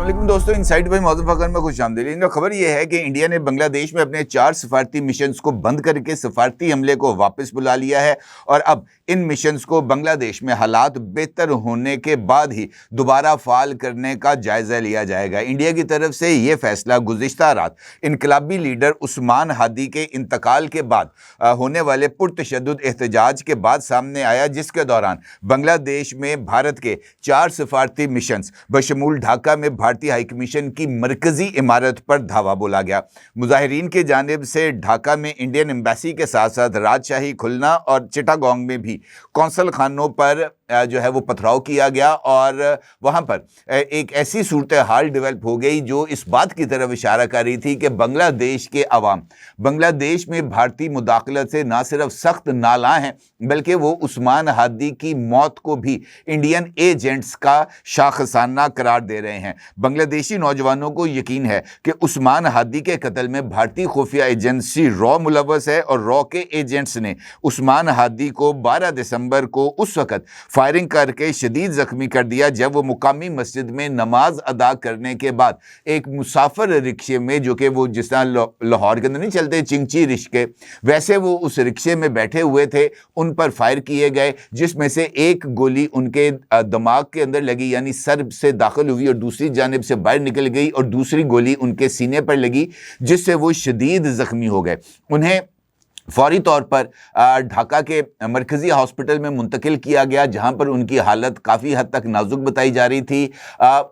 علیکم دوستوں، insight by معظم فخر میں خوش آمدید۔ خبر یہ ہے کہ انڈیا نے بنگلہ دیش میں اپنے 4 سفارتی مشنز کو بند کر کے سفارتی عملے کو واپس بلا لیا ہے، اور اب ان مشنز کو بنگلہ دیش میں حالات بہتر ہونے کے بعد ہی دوبارہ فعال کرنے کا جائزہ لیا جائے گا۔ انڈیا کی طرف سے یہ فیصلہ گزشتہ رات انقلابی لیڈر عثمان ہادی کے انتقال کے بعد ہونے والے پرتشدد احتجاج کے بعد سامنے آیا، جس کے دوران بنگلہ دیش میں بھارت کے 4 سفارتی مشنز بشمول ڈھاکہ میں بھارتی ہائی کمیشن کی مرکزی عمارت پر دھاوا بولا گیا۔ مظاہرین کی جانب سے ڈھاکہ میں انڈین ایمبیسی کے ساتھ ساتھ راجشاہی کھلنا اور چٹاگانگ میں بھی قونصل خانوں پر وہ پتھراؤ کیا گیا، اور وہاں پر ایک ایسی صورتحال ڈیولپ ہو گئی جو اس بات کی طرف اشارہ کر رہی تھی کہ بنگلہ دیش کے عوام بنگلہ دیش میں بھارتی مداخلت سے نہ صرف سخت نالاں ہیں، بلکہ وہ عثمان ہادی کی موت کو بھی انڈین ایجنٹس کا شاخسانہ قرار دے رہے ہیں۔ بنگلہ دیشی نوجوانوں کو یقین ہے کہ عثمان ہادی کے قتل میں بھارتی خفیہ ایجنسی را ملوث ہے، اور را کے ایجنٹس نے عثمان ہادی کو 12 دسمبر کو اس وقت فائرنگ کر کے شدید زخمی کر دیا جب وہ مقامی مسجد میں نماز ادا کرنے کے بعد ایک مسافر رکشے میں، جو کہ وہ جس طرح لاہور کے اندر نہیں چلتے چنگچی رکشے، ویسے وہ اس رکشے میں بیٹھے ہوئے تھے، ان پر فائر کیے گئے، جس میں سے ایک گولی ان کے دماغ کے اندر لگی، یعنی سر سے داخل ہوئی اور دوسری جانب سے باہر نکل گئی، اور دوسری گولی ان کے سینے پر لگی، جس سے وہ شدید زخمی ہو گئے۔ انہیں فوری طور پر ڈھاکہ کے مرکزی ہاسپٹل میں منتقل کیا گیا، جہاں پر ان کی حالت کافی حد تک نازک بتائی جا رہی تھی۔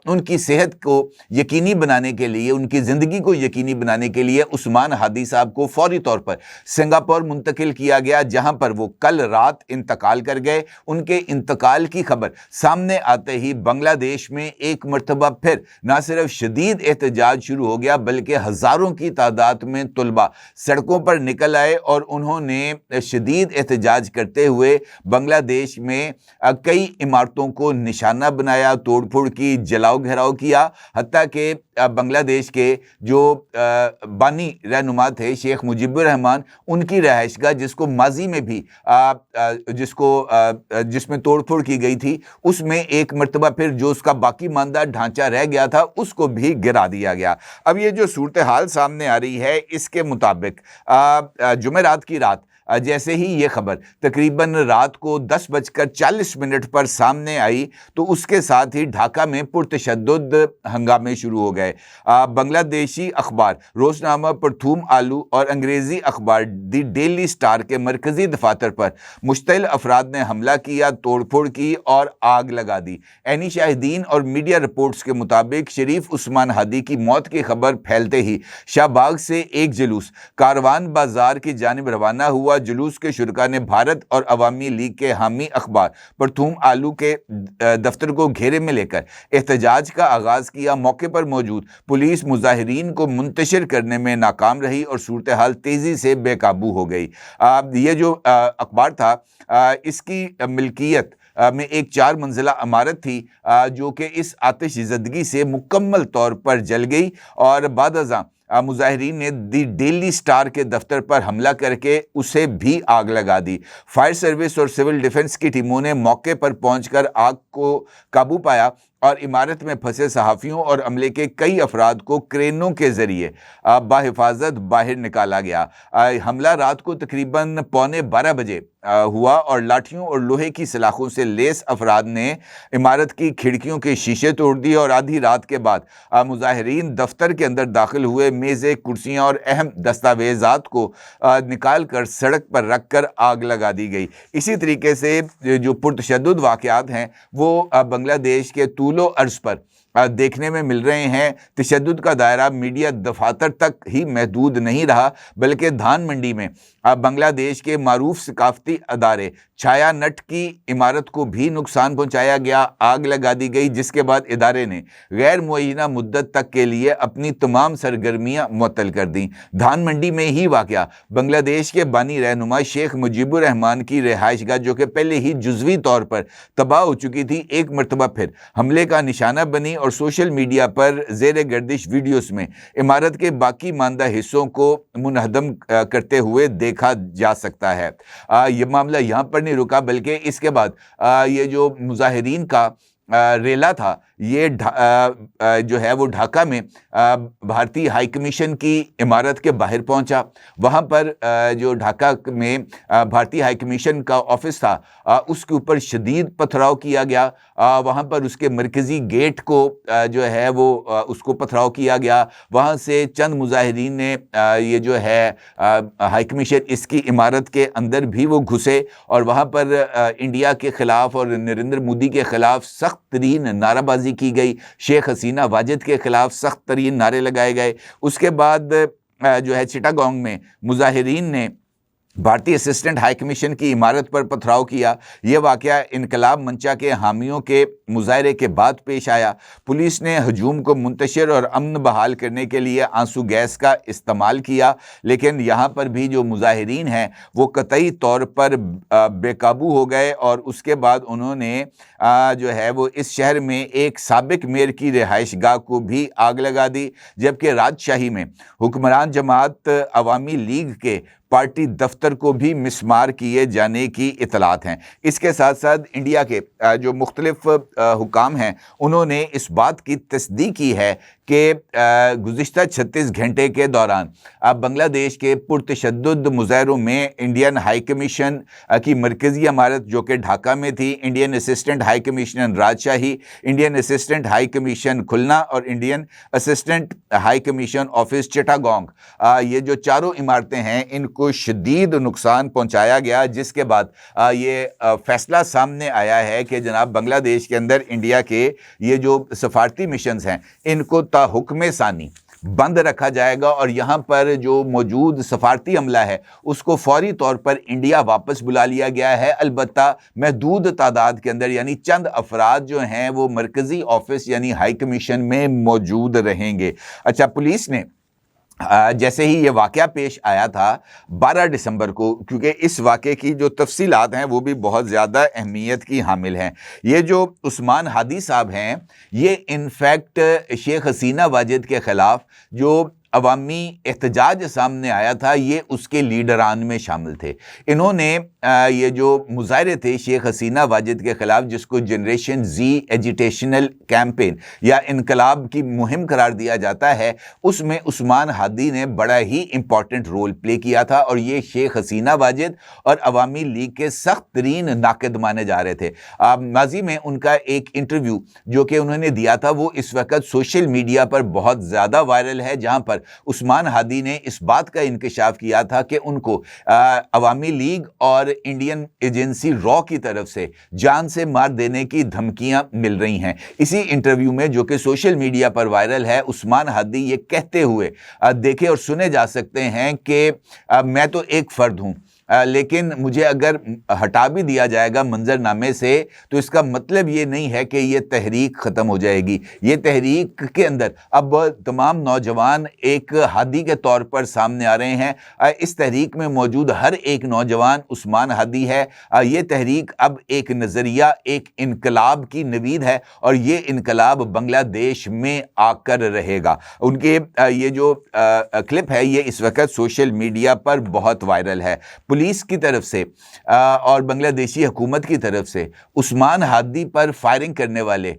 ان کی صحت کو یقینی بنانے کے لیے، ان کی زندگی کو یقینی بنانے کے لیے عثمان ہادی صاحب کو فوری طور پر سنگاپور منتقل کیا گیا، جہاں پر وہ کل رات انتقال کر گئے۔ ان کے انتقال کی خبر سامنے آتے ہی بنگلہ دیش میں ایک مرتبہ پھر نہ صرف شدید احتجاج شروع ہو گیا، بلکہ ہزاروں کی تعداد میں طلباء سڑکوں پر نکل آئے، اور انہوں نے شدید احتجاج کرتے ہوئے بنگلہ دیش میں کئی عمارتوں کو نشانہ بنایا، توڑ پھوڑ کی، جلاؤ گھیراؤ کیا، حتیٰ کہ بنگلہ دیش کے جو بانی رہنما تھے شیخ مجیب الرحمان، ان کی رہائش گاہ جس کو ماضی میں بھی جس میں توڑ پھوڑ کی گئی تھی، اس میں ایک مرتبہ پھر جو اس کا باقی ماندہ ڈھانچہ رہ گیا تھا اس کو بھی گرا دیا گیا۔ اب یہ جو صورتحال سامنے آ رہی ہے، اس کے مطابق جمعرات کی رات جیسے ہی یہ خبر تقریباً رات کو 10:40 پر سامنے آئی، تو اس کے ساتھ ہی ڈھاکہ میں پرتشدد ہنگامے شروع ہو گئے۔ بنگلہ دیشی اخبار روزنامہ پرتھوم آلو اور انگریزی اخبار دی ڈیلی سٹار کے مرکزی دفاتر پر مشتعل افراد نے حملہ کیا، توڑ پھوڑ کی اور آگ لگا دی۔ عینی شاہدین اور میڈیا رپورٹس کے مطابق شریف عثمان ہادی کی موت کی خبر پھیلتے ہی شاہ باغ سے ایک جلوس کاروان بازار کی جانب روانہ ہوا۔ جلوس کے شرکاء نے بھارت اور عوامی لیگ کے حامی اخبار پرتھوم آلو کے دفتر کو گھیرے میں لے کر احتجاج کا آغاز کیا۔ موقع پر موجود پولیس مظاہرین کو منتشر کرنے میں ناکام رہی، اور صورتحال تیزی سے بے قابو ہو گئی۔ یہ جو اخبار تھا، اس کی ملکیت میں ایک 4 منزلہ عمارت تھی، جو کہ اس آتش زدگی سے مکمل طور پر جل گئی، اور بعد ازاں مظاہرین نے دی ڈیلی سٹار کے دفتر پر حملہ کر کے اسے بھی آگ لگا دی۔ فائر سروس اور سول ڈیفنس کی ٹیموں نے موقع پر پہنچ کر آگ کو قابو پایا، اور عمارت میں پھنسے صحافیوں اور عملے کے کئی افراد کو کرینوں کے ذریعے بحفاظت باہر نکالا گیا۔ حملہ رات کو تقریباً 11:15 بجے ہوا، اور لاٹھیوں اور لوہے کی سلاخوں سے لیس افراد نے عمارت کی کھڑکیوں کے شیشے توڑ دیے، اور آدھی رات کے بعد مظاہرین دفتر کے اندر داخل ہوئے۔ میزیں، کرسیاں اور اہم دستاویزات کو نکال کر سڑک پر رکھ کر آگ لگا دی گئی۔ اسی طریقے سے جو پرتشدد واقعات ہیں وہ بنگلہ دیش کے طول و عرض پر دیکھنے میں مل رہے ہیں۔ تشدد کا دائرہ میڈیا دفاتر تک ہی محدود نہیں رہا، بلکہ دھان منڈی میں بنگلہ دیش کے معروف ثقافتی ادارے چھایا نٹ کی عمارت کو بھی نقصان پہنچایا گیا، آگ لگا دی گئی، جس کے بعد ادارے نے غیر معینہ مدت تک کے لیے اپنی تمام سرگرمیاں معطل کر دیں۔ دھان منڈی میں ہی واقع بنگلہ دیش کے بانی رہنما شیخ مجیب الرحمان کی رہائش گاہ، جو کہ پہلے ہی جزوی طور پر تباہ ہو چکی تھی، ایک مرتبہ پھر حملے کا نشانہ بنی، اور سوشل میڈیا پر زیر گردش ویڈیوز میں عمارت کے باقی ماندہ حصوں کو منہدم کرتے ہوئے دیکھا جا سکتا ہے۔ یہ معاملہ یہاں پر نہیں رکا، بلکہ اس کے بعد یہ جو مظاہرین کا ریلا تھا، یہ جو ہے وہ ڈھاکہ میں بھارتی ہائی کمیشن کی عمارت کے باہر پہنچا۔ وہاں پر جو ڈھاکہ میں بھارتی ہائی کمیشن کا آفس تھا اس کے اوپر شدید پتھراؤ کیا گیا۔ وہاں پر اس کے مرکزی گیٹ کو جو ہے وہ اس کو پتھراؤ کیا گیا۔ وہاں سے چند مظاہرین نے یہ جو ہے ہائی کمیشن اس کی عمارت کے اندر بھی وہ گھسے اور وہاں پر انڈیا کے خلاف اور نریندر مودی کے خلاف سخت ترین نعرہ بازی کی گئی، شیخ حسینہ واجد کے خلاف سخت ترین نعرے لگائے گئے۔ اس کے بعد جو ہے چٹاگانگ میں مظاہرین نے بھارتی اسسٹنٹ ہائی کمیشن کی عمارت پر پتھراؤ کیا۔ یہ واقعہ انقلاب منچا کے حامیوں کے مظاہرے کے بعد پیش آیا۔ پولیس نے ہجوم کو منتشر اور امن بحال کرنے کے لیے آنسو گیس کا استعمال کیا، لیکن یہاں پر بھی جو مظاہرین ہیں وہ قطعی طور پر بے قابو ہو گئے اور اس کے بعد انہوں نے جو ہے وہ اس شہر میں ایک سابق میئر کی رہائش گاہ کو بھی آگ لگا دی، جبکہ راجشاہی میں حکمران جماعت عوامی لیگ کے پارٹی دفتر کو بھی مسمار کیے جانے کی اطلاعات ہیں۔ اس کے ساتھ ساتھ انڈیا کے جو مختلف حکام ہیں انہوں نے اس بات کی تصدیق کی ہے کہ گزشتہ 36 گھنٹے کے دوران بنگلہ دیش کے پرتشدد مظاہروں میں انڈین ہائی کمیشن کی مرکزی عمارت جو کہ ڈھاکہ میں تھی، Indian assistant high commission Rajshahi, Indian assistant high commission Khulna اور Indian assistant high commission office Chittagong, یہ جو چاروں عمارتیں ہیں ان کو شدید نقصان پہنچایا گیا، جس کے بعد یہ فیصلہ سامنے آیا ہے کہ جناب بنگلہ دیش کے اندر انڈیا کے یہ جو سفارتی مشنز ہیں ان کو تا حکم ثانی بند رکھا جائے گا اور یہاں پر جو موجود سفارتی عملہ ہے اس کو فوری طور پر انڈیا واپس بلا لیا گیا ہے، البتہ محدود تعداد کے اندر، یعنی چند افراد جو ہیں وہ مرکزی آفس یعنی ہائی کمیشن میں موجود رہیں گے۔ اچھا، پولیس نے جیسے ہی یہ واقعہ پیش آیا تھا 12 دسمبر کو، کیونکہ اس واقعے کی جو تفصیلات ہیں وہ بھی بہت زیادہ اہمیت کی حامل ہیں، یہ جو عثمان ہادی صاحب ہیں یہ انفیکٹ شیخ حسینہ واجد کے خلاف جو عوامی احتجاج سامنے آیا تھا یہ اس کے لیڈران میں شامل تھے۔ انہوں نے یہ جو مظاہرے تھے شیخ حسینہ واجد کے خلاف، جس کو جنریشن زی ایجیٹیشنل کیمپین یا انقلاب کی مہم قرار دیا جاتا ہے، اس میں عثمان ہادی نے بڑا ہی امپورٹنٹ رول پلے کیا تھا اور یہ شیخ حسینہ واجد اور عوامی لیگ کے سخت ترین ناقد مانے جا رہے تھے۔ ماضی میں ان کا ایک انٹرویو جو کہ انہوں نے دیا تھا وہ اس وقت سوشل میڈیا پر بہت زیادہ وائرل ہے، جہاں پر عثمان ہادی نے اس بات کا انکشاف کیا تھا کہ ان کو عوامی لیگ اور انڈین ایجنسی را کی طرف سے جان سے مار دینے کی دھمکیاں مل رہی ہیں۔ اسی انٹرویو میں جو کہ سوشل میڈیا پر وائرل ہے، عثمان ہادی یہ کہتے ہوئے دیکھے اور سنے جا سکتے ہیں کہ میں تو ایک فرد ہوں، لیکن مجھے اگر ہٹا بھی دیا جائے گا منظر نامے سے تو اس کا مطلب یہ نہیں ہے کہ یہ تحریک ختم ہو جائے گی۔ یہ تحریک کے اندر اب تمام نوجوان ایک ہادی کے طور پر سامنے آ رہے ہیں۔ اس تحریک میں موجود ہر ایک نوجوان عثمان ہادی ہے۔ یہ تحریک اب ایک نظریہ، ایک انقلاب کی نوید ہے اور یہ انقلاب بنگلہ دیش میں آ کر رہے گا۔ ان کے یہ جو کلپ ہے یہ اس وقت سوشل میڈیا پر بہت وائرل ہے۔ پولیس کی طرف سے اور بنگلہ دیشی حکومت کی طرف سے عثمان ہادی پر فائرنگ کرنے والے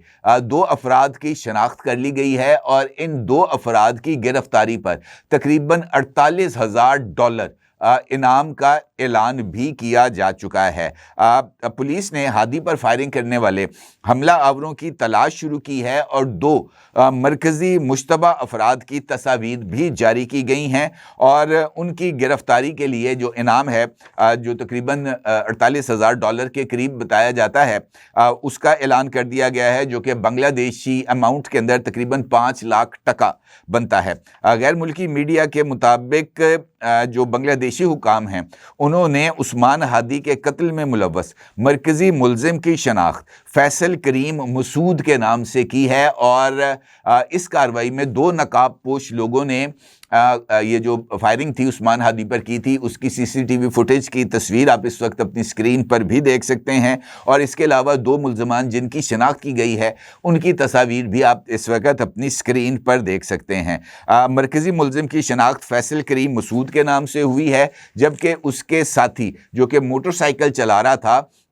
2 افراد کی شناخت کر لی گئی ہے اور ان 2 افراد کی گرفتاری پر تقریباً $48,000 انعام کا اعلان بھی کیا جا چکا ہے۔ پولیس نے ہادی پر فائرنگ کرنے والے حملہ آوروں کی تلاش شروع کی ہے اور 2 مرکزی مشتبہ افراد کی تصاویر بھی جاری کی گئی ہیں اور ان کی گرفتاری کے لیے جو انعام ہے جو تقریباً $48,000 کے قریب بتایا جاتا ہے اس کا اعلان کر دیا گیا ہے، جو کہ بنگلہ دیشی اماؤنٹ کے اندر تقریباً 5 لاکھ ٹکا بنتا ہے۔ غیر ملکی میڈیا کے مطابق جو بنگلہ دیشی حکام ہیں انہوں نے عثمان ہادی کے قتل میں ملوث مرکزی ملزم کی شناخت فیصل کریم مسعود کے نام سے کی ہے اور اس کارروائی میں 2 نقاب پوش لوگوں نے یہ جو فائرنگ تھی عثمان ہادی پر کی تھی اس کی CCTV فوٹیج کی تصویر آپ اس وقت اپنی سکرین پر بھی دیکھ سکتے ہیں اور اس کے علاوہ 2 ملزمان جن کی شناخت کی گئی ہے ان کی تصاویر بھی آپ اس وقت اپنی سکرین پر دیکھ سکتے ہیں۔ مرکزی ملزم کی شناخت فیصل کریم مسعود کے نام سے ہوئی ہے، جبکہ اس کے ساتھی جو کہ موٹر سائیکل چلا رہا تھا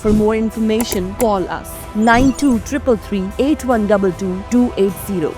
For more information, call us 9233 8122 280.